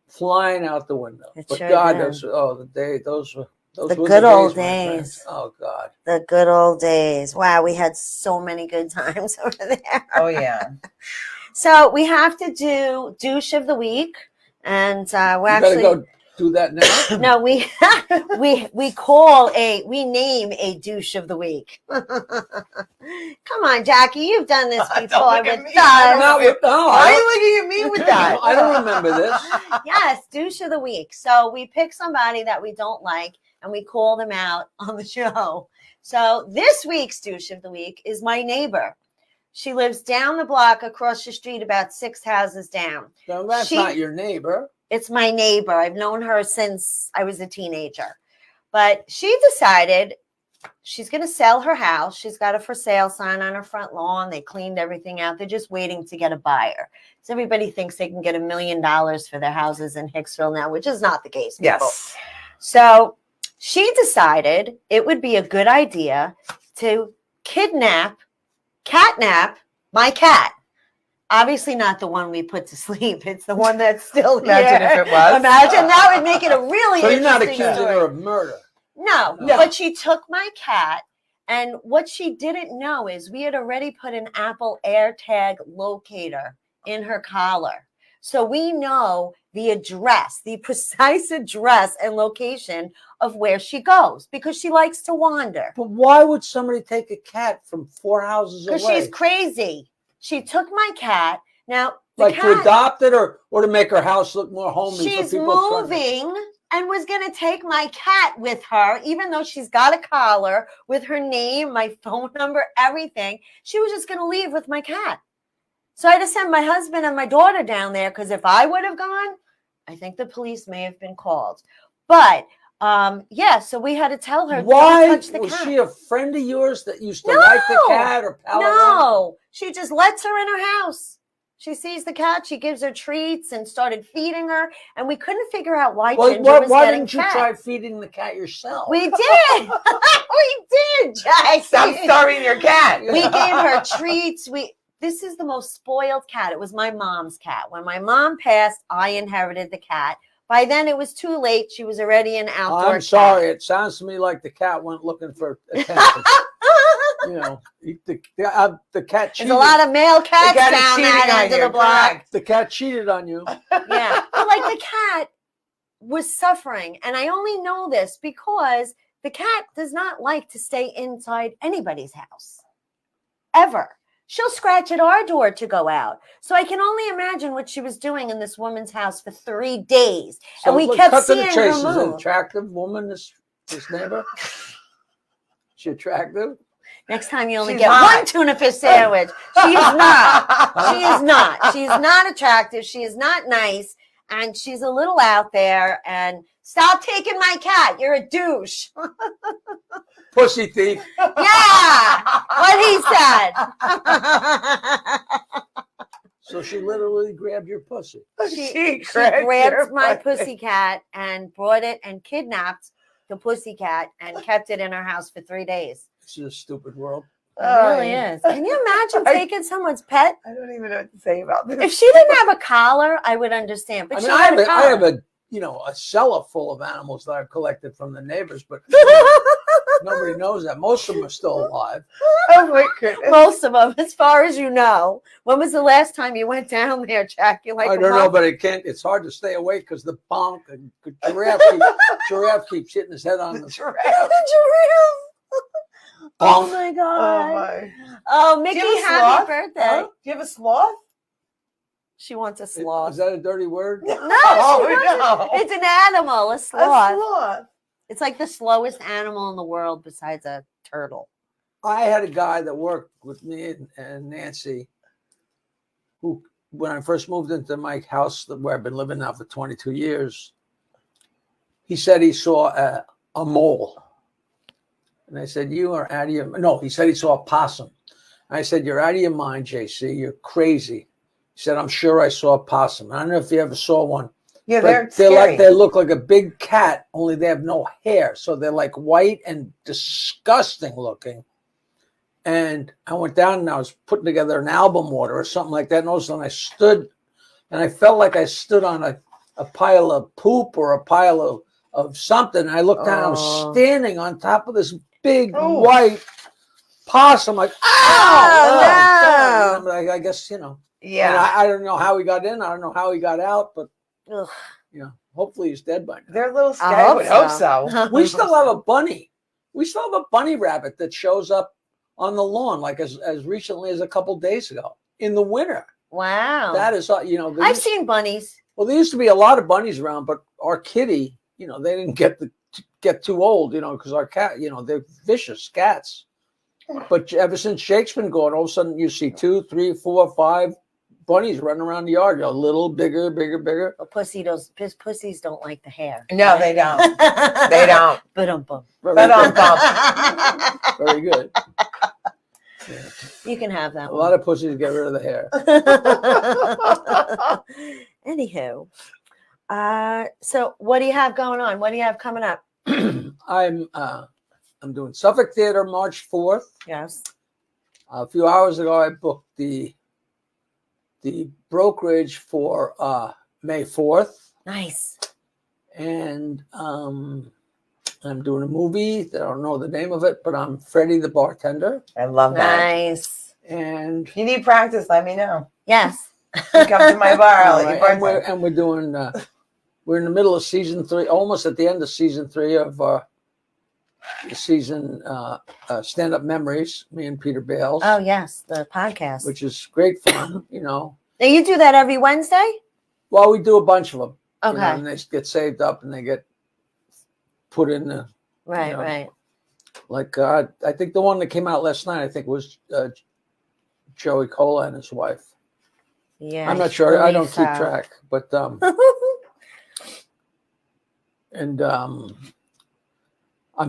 flying out the window. But sure God, did. those were The good old days. days. Oh God. The good old days. Wow, we had so many good times over there. Oh yeah. So we have to do douche of the week, and we're actually go do that now. No, we name a douche of the week. Come on, Jackie, you've done this before with us. Why are you looking at me with that? I don't remember this. Yes, douche of the week. So we pick somebody that we don't like, and we call them out on the show. So this week's douche of the week is my neighbor. She lives down the block across the street, about 6 houses down. No, that's not your neighbor. It's my neighbor. I've known her since I was a teenager. But she decided she's going to sell her house. She's got a for sale sign on her front lawn. They cleaned everything out. They're just waiting to get a buyer. So everybody thinks they can get $1 million for their houses in Hicksville now, which is not the case. People. Yes. So she decided it would be a good idea to catnap my cat. Obviously not the one we put to sleep. It's the one that's still here. Imagine if it was. Imagine. That would make it a really So you're not interesting accusing story. her of murder. No, but she took my cat, and what she didn't know is we had already put an Apple AirTag locator in her collar. So we know the address, the precise address and location of where she goes, because she likes to wander. But why would somebody take a cat from 4 houses away? Because she's crazy. She took my cat. Now, to adopt it or to make her house look more homely. She's for people moving and was going to take my cat with her, even though she's got a collar with her name, my phone number, everything. She was just going to leave with my cat. So I had to send my husband and my daughter down there, because if I would have gone, I think the police may have been called. But so we had to tell her, why don't touch the was cat. she a friend of yours that used to like the cat or pal around? No, she just lets her in her house. She sees the cat. She gives her treats and started feeding her. And we couldn't figure out why Well, Ginger was why getting didn't you fat. try feeding the cat yourself? We did. We did, Jack. Stop starving your cat. We gave her treats. This is the most spoiled cat. It was my mom's cat. When my mom passed, I inherited the cat. By then, it was too late. She was already an outdoor I'm sorry. It sounds to me like the cat went looking for attention. You know, the cat cheated. There's a lot of male cats cat is down cheating that on end of you, the block. correct. The cat cheated on you. Yeah. But like the cat was suffering. And I only know this because the cat does not like to stay inside anybody's house. Ever. She'll scratch at our door to go out. So I can only imagine what she was doing in this woman's house for 3 days. So and we look, kept cut to seeing the chase. her Is an move. attractive woman, this neighbor? She attractive? Next time you only She's get not. one tuna fish sandwich. She is not. She is not. She is not attractive. She is not nice. And she's a little out there. And stop taking my cat. You're a douche. Pussy thief. Yeah. What he said. So she literally grabbed your pussy. She grabbed your grabbed my pussy. pussycat and brought it and kidnapped the pussycat and kept it in her house for 3 days. This is a stupid world. It really is. Can you imagine taking someone's pet? I don't even know what to say about this. If she didn't have a collar, I would understand. But I she mean, had a I collar. have a cellar full of animals that I've collected from the neighbors, but nobody knows that. Most of them are still alive. Oh my goodness. Most of them, as far as you know. When was the last time you went down there, Jack? You like I a don't know, month? but it's hard to stay awake because the bonk and giraffe keeps hitting his head on the Giraffe. The giraffe. Oh my Oh God. my. Oh, Mickey, Do you have a happy sloth? birthday. Huh? Do you have a sloth? She wants a Is sloth. that a dirty word? No, Oh, she doesn't. no. It's an animal, a A sloth. sloth. It's like the slowest animal in the world besides a turtle. I had a guy that worked with me and Nancy, who, when I first moved into my house where I've been living now for 22 years, he said he saw a mole. And I said, you are out of your... No, he said he saw a possum. I said, you're out of your mind, JC. You're crazy. He said, I'm sure I saw a possum. I don't know if you ever saw one. Yeah, But they're they're scary. like, they look like a big cat, only they have no hair. So they're like white and disgusting looking. And I went down and I was putting together an album order or something like that. And all of a sudden I stood and I felt like I stood on a pile of poop or a pile of something. And I looked down, I was standing on top of this big Oh. white possum, like, Oh, God. And I'm like, I guess, you know. And Yeah. I don't know how he got in. I don't know how he got out, but Ugh. you know, hopefully he's dead by now. They're a little I scary. I hope would hope so. so. We still have a bunny. We still have a bunny rabbit that shows up on the lawn, like as recently as a couple days ago in the winter. Wow. That is, you know, I've seen bunnies. well, there used to be a lot of bunnies around, but our kitty, you know, they didn't get too old, you know, because our cat, you know, they're vicious cats. But ever since Jake's been gone, all of a sudden you see 2, 3, 4, 5 bunnies running around the yard. You know, little, bigger. But pussies don't like the hair. No, they don't. They don't. Ba-dum-bum. Very, But on good. Very good. Yeah. You can have that A lot of pussies get rid of the hair. Anywho, so what do you have going on? What do you have coming up? I'm doing Suffolk Theater March 4th. Yes. A few hours ago, I booked the brokerage for May 4th. Nice. And I'm doing a movie that I don't know the name of it, but I'm Freddie the bartender. I love that. Nice. And If you need practice, let me know. Yes. You come to my bar. I'll let you bartend. and we're doing we're in the middle of season 3, almost at the end of season 3 of the season Stand Up Memories, me and Peter Bales. Oh, yes. The podcast. Which is great fun, you know. Now, you do that every Wednesday? Well, we do a bunch of them. Okay. You know, and they get saved up and they get put in the Right, you know, right. like I think the one that came out last night, I think was Joey Cola and his wife. Yeah. I'm not sure. I don't believe keep so. track, but and I'm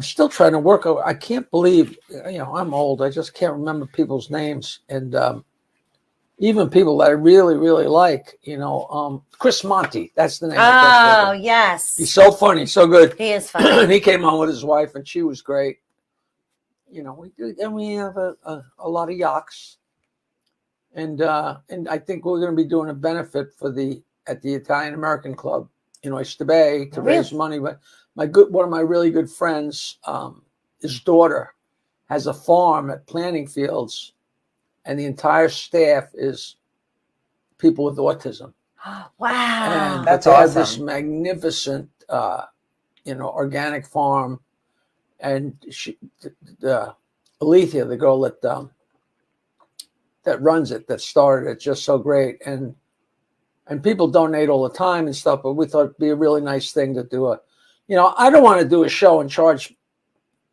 still trying to work. I can't believe, you know, I'm old. I just can't remember people's names. And even people that I really, really like, Chris Monty. That's the name. Oh, yes. He's so funny, so good. He is funny. He came on with his wife, and she was great. We do, and we have a lot of yaks, and I think we're going to be doing a benefit at the Italian American Club in Oyster Bay to raise money. But one of my really good friends, his daughter has a farm at Planting Fields, and the entire staff is people with autism. Wow. And That's they have awesome. this magnificent, organic farm. And Alethea, the girl that runs it, that started it, just so great. And people donate all the time and stuff, but we thought it'd be a really nice thing to do I don't want to do a show and charge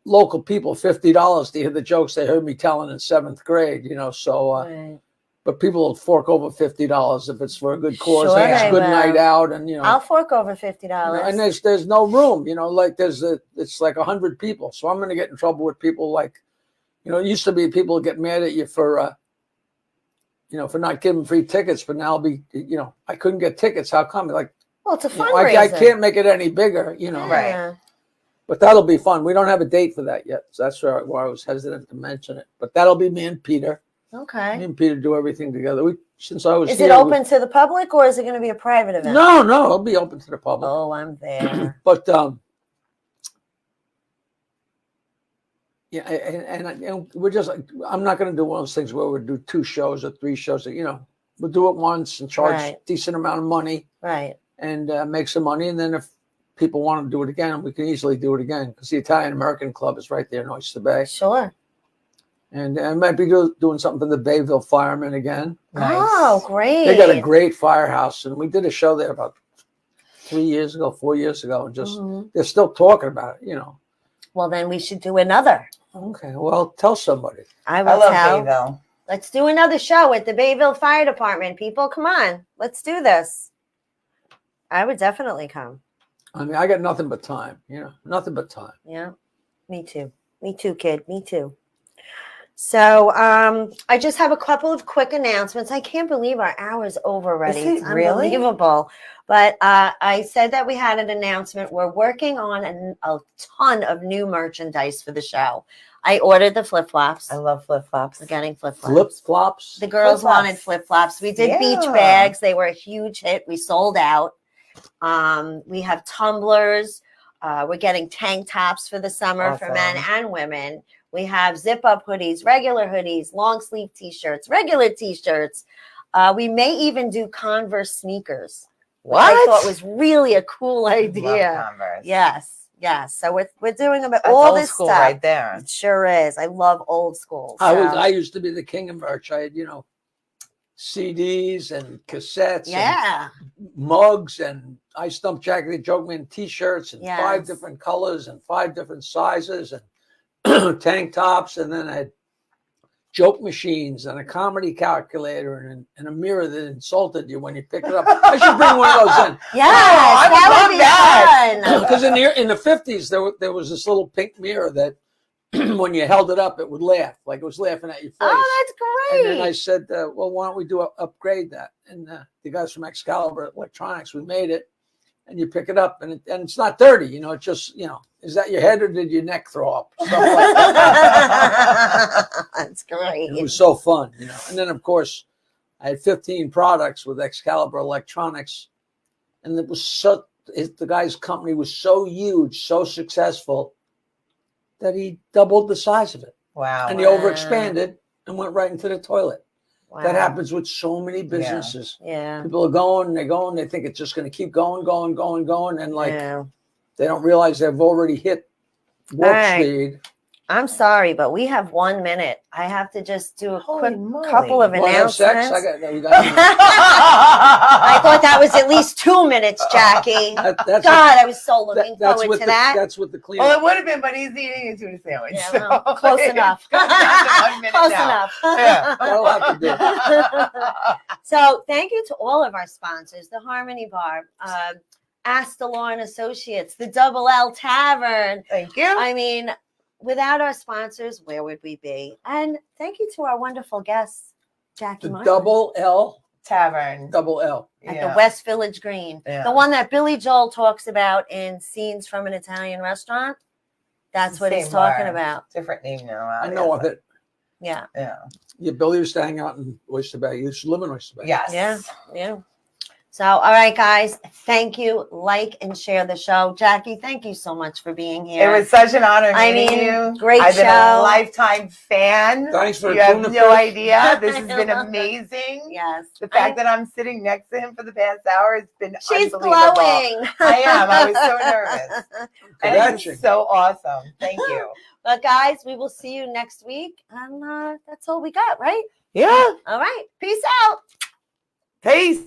local people $50 to hear the jokes they heard me telling in 7th grade, so Right. but people will fork over $50 if it's for a good cause. Sure and it's they a good will. night out, and I'll fork over $50. and there's no room, like it's like 100 people, so I'm going to get in trouble with people like, it used to be people get mad at you for for not giving free tickets, but now I couldn't get tickets. How come? Like, well, it's a fundraiser. I can't make it any bigger, Right. But that'll be fun. We don't have a date for that yet, so that's why I was hesitant to mention it. But that'll be me and Peter. Okay. Me and Peter do everything together. Since I was Is here, it open to the public, or is it going to be a private event? No, it'll be open to the public. Oh, I'm there. But yeah, and we're just like, I'm not going to do one of those things where we do 2 shows or 3 shows. We'll do it once and charge a decent amount of money, Right. and make some money. And then if people want to do it again, we can easily do it again, because the Italian American Club is right there in Oyster Bay. Sure. And I might be doing something for the Bayville Firemen again. Nice. Oh, great. They got a great firehouse, and we did a show there about 4 years ago, and just they're still talking about it, Well, then we should do another. Okay, well, tell somebody. I I will love tell. Bayville. Let's do another show with the Bayville Fire Department. People, come on. Let's do this. I would definitely come. I mean, I got nothing but time, nothing but time. Yeah. Me too. Me too, kid. Me too. So I just have a couple of quick announcements. I can't believe our hour's over already. Is it it's really? unbelievable. But I said that we had an announcement. We're working on a ton of new merchandise for the show. I ordered the flip-flops. I love flip-flops. We're getting flip-flops. Flip-flops? The girls Flip-flops. wanted flip-flops. We did beach Yeah. bags. They were a huge hit. We sold out. We have tumblers. We're getting tank tops for the summer for men Awesome. and women. We have zip-up hoodies, regular hoodies, long-sleeve T-shirts, regular T-shirts. We may even do Converse sneakers. Which I What? thought was really a cool Love idea. Converse. Yes. So we're doing That's all old this school stuff. right there. It sure is. I love old school. I used to be the king of merch. I had, CDs and cassettes yeah. and mugs and Ice Stump Jacket, Joke Man T-shirts and Yes. 5 different colors and 5 different sizes and tank tops. And then I had joke machines and a comedy calculator and a mirror that insulted you when you pick it up. I should bring one of those in. Yes, I would that love would be that. fun. Because in the 50s, there was this little pink mirror that when you held it up, it would laugh, like it was laughing at your face. Oh, that's And great. then I said, well, why don't we upgrade that? And the guys from Excalibur Electronics, we made it. And you pick it up, and it's not dirty. It's just, is that your head or did your neck throw up? Stuff like that. That's great. It was so fun, And then, of course, I had 15 products with Excalibur Electronics. And it was the guy's company was so huge, so successful, that he doubled the size of it. Wow. And he overexpanded and went right into the toilet. Wow. That happens with so many businesses. Yeah. People are going, they think it's just going to keep going. And Yeah. they don't realize they've already hit warp All right. speed. I'm sorry, but we have 1 minute. I have to just do a Holy quick moly. couple of Want to have announcements. sex? We got I thought that was at least 2 minutes, Jackie. that's God, I was so looking forward to that. That's what the cleaner. Well, it would have been, but he's eating a tuna sandwich. Yeah, so well, close it enough. comes down to 1 minute Close now. enough. Yeah. That'll have to do. So thank you to all of our sponsors, the Harmony Bar, Astalor and Associates, the Double L Tavern. Thank you. I mean, without our sponsors, where would we be? And thank you to our wonderful guests Jackie The Martling. Double L. Tavern. Double L. At the West Village Green. Yeah. The one that Billy Joel talks about in Scenes from an Italian Restaurant. That's what he's Same talking bar. about. Different name now. I know of it. Yeah. Yeah. Yeah, Billy used to hang out in Oyster Bay. He used to live in Oyster Bay. Yes. Yeah. Yeah. So, all right, guys, thank you. Like and share the show. Jackie, thank you so much for being here. It was such an honor meeting mean, you. great I've been show. a lifetime fan. Thanks for You have tuna no fish. idea. This has been amazing. Yes. The fact that I'm sitting next to him for the past hour has been She's unbelievable. glowing. I am. I was so nervous. And Kvetching. it's so awesome. Thank you. But, guys, we will see you next week. And that's all we got, right? Yeah. All right. Peace out. Peace.